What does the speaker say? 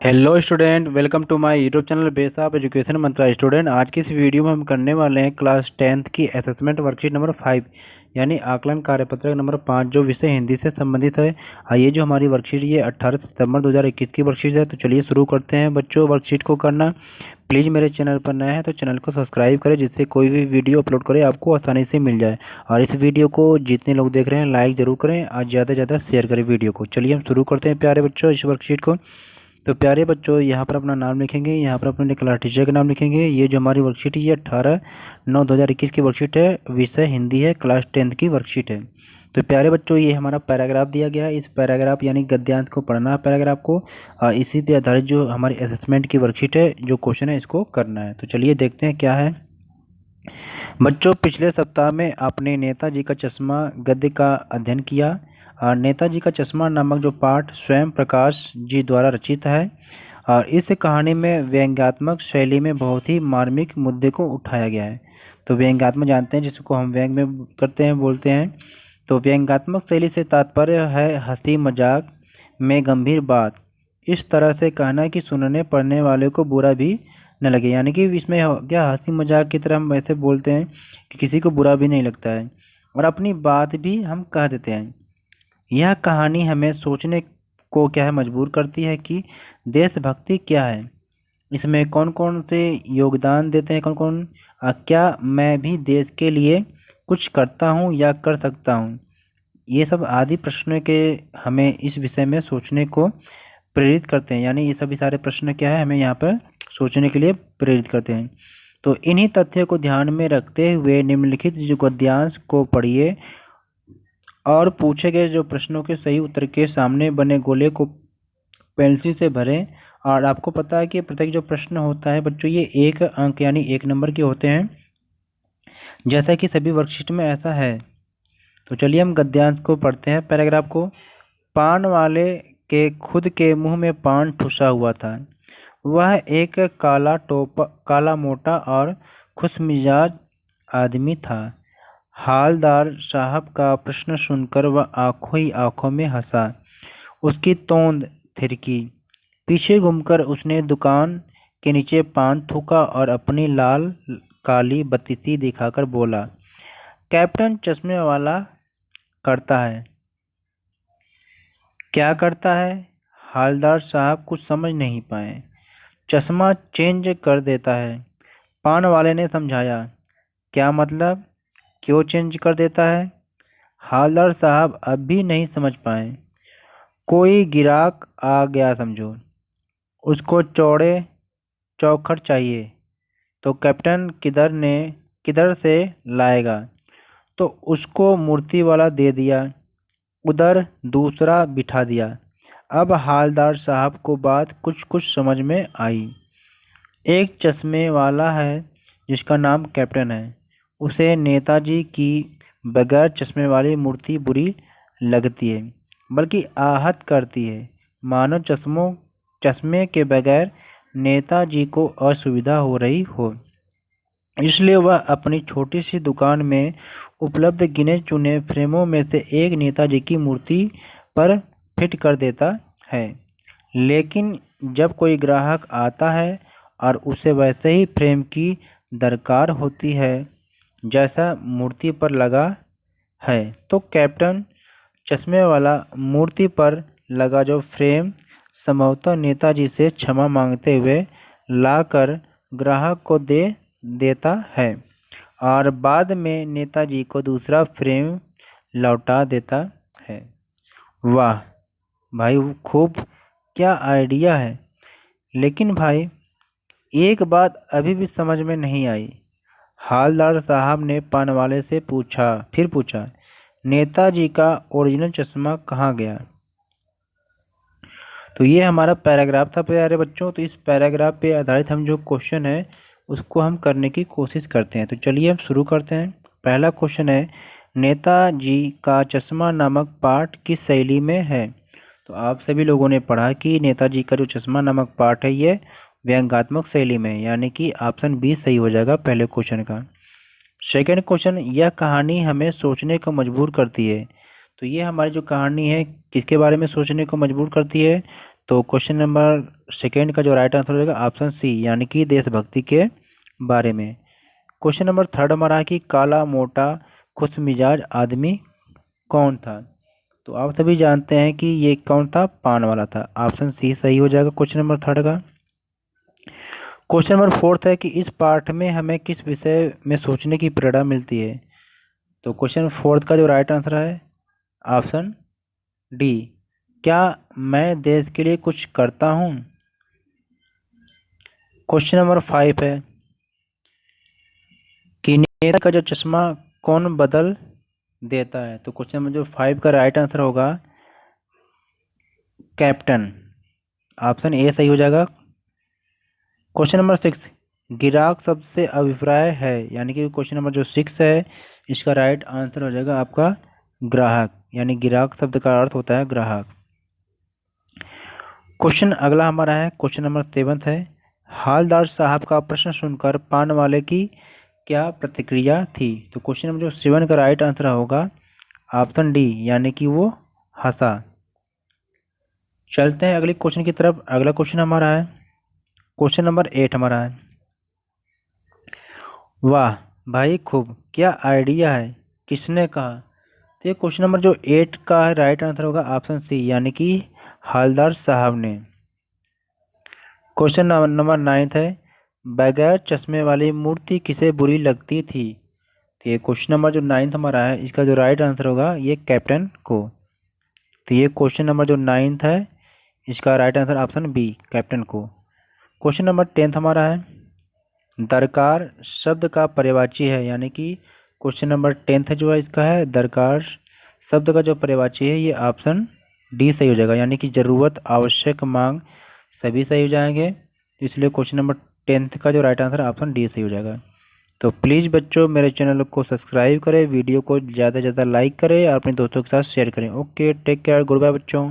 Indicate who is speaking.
Speaker 1: Hello student, welcome to my YouTube channel base of education Mantra. Student, आज की इस video में हम करने वाले हैं क्लास 10th की असेसमेंट वर्कशीट नंबर 5 यानी आकलन कार्यपत्रक नंबर 5 जो विषय हिंदी से संबंधित है। ये जो हमारी वर्कशीट ये 18 सितंबर 2021 की वर्कशीट है। तो चलिए शुरू करते हैं बच्चों वर्कशीट को करना। प्लीज़ मेरे चैनल पर नया है तो चैनल को सब्सक्राइब करें जिससे कोई भी वीडियो अपलोड करे आपको आसानी से मिल जाए। और इस वीडियो को जितने लोग देख रहे हैं लाइक ज़रूर करें और ज़्यादा से ज़्यादा शेयर करें वीडियो को। चलिए हम शुरू करते हैं प्यारे बच्चों इस वर्कशीट को। तो प्यारे बच्चों यहाँ पर अपना नाम लिखेंगे, यहाँ पर अपने क्लास टीचर का नाम लिखेंगे। ये जो हमारी वर्कशीट है ये 18/9/2021 की वर्कशीट है, विषय हिंदी है, क्लास 10th की वर्कशीट है। तो प्यारे बच्चों ये हमारा पैराग्राफ दिया गया है। इस पैराग्राफ यानी गद्यांश को पढ़ना है पैराग्राफ को। इसी पे आधारित जो हमारी असेसमेंट की वर्कशीट है जो क्वेश्चन है इसको करना है। तो चलिए देखते हैं क्या है। बच्चों, पिछले सप्ताह में आपने नेताजी का चश्मा गद्य का अध्ययन किया। नेताजी का चश्मा नामक जो पाठ स्वयं प्रकाश जी द्वारा रचित है। और इस कहानी में व्यंग्यात्मक शैली में बहुत ही मार्मिक मुद्दे को उठाया गया है। तो व्यंग्यात्मक जानते हैं जिसको हम व्यंग में करते हैं बोलते हैं। तो व्यंग्यात्मक शैली से तात्पर्य है हंसी मजाक में गंभीर बात, इस तरह से कहना कि सुनने पढ़ने वाले को बुरा भी न लगे। यानी कि इसमें क्या हंसी मजाक की तरह हम ऐसे बोलते हैं कि किसी को बुरा भी नहीं लगता है और अपनी बात भी हम कह देते हैं। यह कहानी हमें सोचने को क्या है मजबूर करती है कि देशभक्ति क्या है, इसमें कौन कौन से योगदान देते हैं, कौन कौन क्या मैं भी देश के लिए कुछ करता हूँ या कर सकता हूँ। ये सब आदि प्रश्नों के हमें इस विषय में सोचने को प्रेरित करते हैं। यानी ये सभी सारे प्रश्न क्या है हमें यहाँ पर सोचने के लिए प्रेरित करते हैं। तो इन्हीं तथ्यों को ध्यान में रखते हुए निम्नलिखित जो गद्यांश को पढ़िए और पूछे गए जो प्रश्नों के सही उत्तर के सामने बने गोले को पेंसिल से भरें। और आपको पता है कि प्रत्येक जो प्रश्न होता है बच्चों ये 1 अंक यानी 1 नंबर के होते हैं, जैसा कि सभी वर्कशीट में ऐसा है। तो चलिए हम गद्यांश को पढ़ते हैं पैराग्राफ को। पान वाले के खुद के मुंह में पान ठुसा हुआ था। वह एक काला मोटा और खुशमिजाज आदमी था। हालदार साहब का प्रश्न सुनकर वह आंखों ही आंखों में हंसा। उसकी तोंद थिरकी। पीछे घूमकर उसने दुकान के नीचे पान थूका और अपनी लाल काली बत्ती दिखाकर बोला, कैप्टन चश्मे वाला करता है। क्या करता है? हालदार साहब कुछ समझ नहीं पाए। चश्मा चेंज कर देता है, पान वाले ने समझाया। क्या मतलब? क्यों चेंज कर देता है? हालदार साहब अब भी नहीं समझ पाए। कोई गिराक आ गया समझो, उसको चौड़े चौखट चाहिए तो कैप्टन किधर से लाएगा? तो उसको मूर्ति वाला दे दिया, उधर दूसरा बिठा दिया। अब हालदार साहब को बात कुछ कुछ समझ में आई। एक चश्मे वाला है जिसका नाम कैप्टन है, उसे नेताजी की बगैर चश्मे वाली मूर्ति बुरी लगती है, बल्कि आहत करती है, मानो चश्मे के बगैर नेताजी को असुविधा हो रही हो। इसलिए वह अपनी छोटी सी दुकान में उपलब्ध गिने चुने फ्रेमों में से एक नेताजी की मूर्ति पर फिट कर देता है। लेकिन जब कोई ग्राहक आता है और उसे वैसे ही फ्रेम की दरकार होती है जैसा मूर्ति पर लगा है, तो कैप्टन चश्मे वाला मूर्ति पर लगा जो फ्रेम संभवतः नेताजी से क्षमा मांगते हुए लाकर ग्राहक को दे देता है और बाद में नेताजी को दूसरा फ्रेम लौटा देता है। वाह भाई, खूब, क्या आइडिया है। लेकिन भाई एक बात अभी भी समझ में नहीं आई। हालदार साहब ने पान वाले से फिर पूछा, नेताजी का ओरिजिनल चश्मा कहाँ गया? तो ये हमारा पैराग्राफ था प्यारे बच्चों। तो इस पैराग्राफ पे आधारित हम जो क्वेश्चन है उसको हम करने की कोशिश करते हैं। तो चलिए हम शुरू करते हैं। पहला क्वेश्चन है, नेताजी का चश्मा नामक पाठ किस शैली में है? तो आप सभी लोगों ने पढ़ा कि नेताजी का जो चश्मा नामक पाठ है ये व्यंग्यात्मक शैली में है, यानी कि ऑप्शन बी सही हो जाएगा पहले क्वेश्चन का। सेकंड क्वेश्चन, यह कहानी हमें सोचने को मजबूर करती है। तो ये हमारी जो कहानी है किसके बारे में सोचने को मजबूर करती है? तो क्वेश्चन नंबर सेकेंड का जो राइट आंसर हो जाएगा ऑप्शन सी, यानी कि देशभक्ति के बारे में। क्वेश्चन नंबर थर्ड हमारा है कि काला मोटा खुश मिजाज आदमी कौन था। तो आप सभी जानते हैं कि ये कौन था, पान वाला था। ऑप्शन सी सही हो जाएगा क्वेश्चन नंबर थर्ड का। क्वेश्चन नंबर फोर्थ है कि इस पाठ में हमें किस विषय में सोचने की प्रेरणा मिलती है। तो क्वेश्चन फोर्थ का जो राइट आंसर है ऑप्शन डी, क्या मैं देश के लिए कुछ करता हूँ। क्वेश्चन नंबर 5 है कि नेता का जो चश्मा कौन बदल देता है। तो क्वेश्चन नंबर जो 5 का राइट आंसर होगा कैप्टन, ऑप्शन ए सही हो जाएगा। क्वेश्चन नंबर 6, गिराक शब्द से अभिप्राय है, यानी कि क्वेश्चन नंबर जो 6 है इसका राइट आंसर हो जाएगा आपका ग्राहक, यानी गिराक शब्द का अर्थ होता है ग्राहक। क्वेश्चन अगला हमारा है क्वेश्चन नंबर 7 है, हालदार साहब का प्रश्न सुनकर पान वाले की क्या प्रतिक्रिया थी। तो क्वेश्चन नंबर जो 7 का राइट आंसर होगा ऑप्शन डी, यानी कि वो हंसा। चलते हैं अगले क्वेश्चन की तरफ। अगला क्वेश्चन हमारा है क्वेश्चन नंबर 8 हमारा है, वाह भाई खूब, क्या आइडिया है, किसने कहा। तो ये क्वेश्चन नंबर जो 8 का है राइट आंसर होगा ऑप्शन सी, यानी कि हालदार साहब ने। क्वेश्चन नंबर 9 है, बगैर चश्मे वाली मूर्ति किसे बुरी लगती थी। तो ये क्वेश्चन नंबर जो 9 हमारा है इसका जो राइट आंसर होगा ये कैप्टन को। तो ये क्वेश्चन नंबर जो 9 है इसका right answer option B, captain को। क्वेश्चन नंबर 10 हमारा है, दरकार शब्द का पर्यायवाची है, यानी कि क्वेश्चन नंबर 10 जो है इसका है दरकार शब्द का जो पर्यायवाची है ये ऑप्शन डी सही हो जाएगा, यानी कि ज़रूरत, आवश्यक, मांग सभी सही हो जाएंगे। तो इसलिए क्वेश्चन नंबर 10 का जो राइट आंसर है ऑप्शन डी सही हो जाएगा। तो प्लीज़ बच्चों मेरे चैनल को सब्सक्राइब करें, वीडियो को ज़्यादा से ज़्यादा लाइक करें और अपने दोस्तों के साथ शेयर करें। Okay, take care, goodbye बच्चों।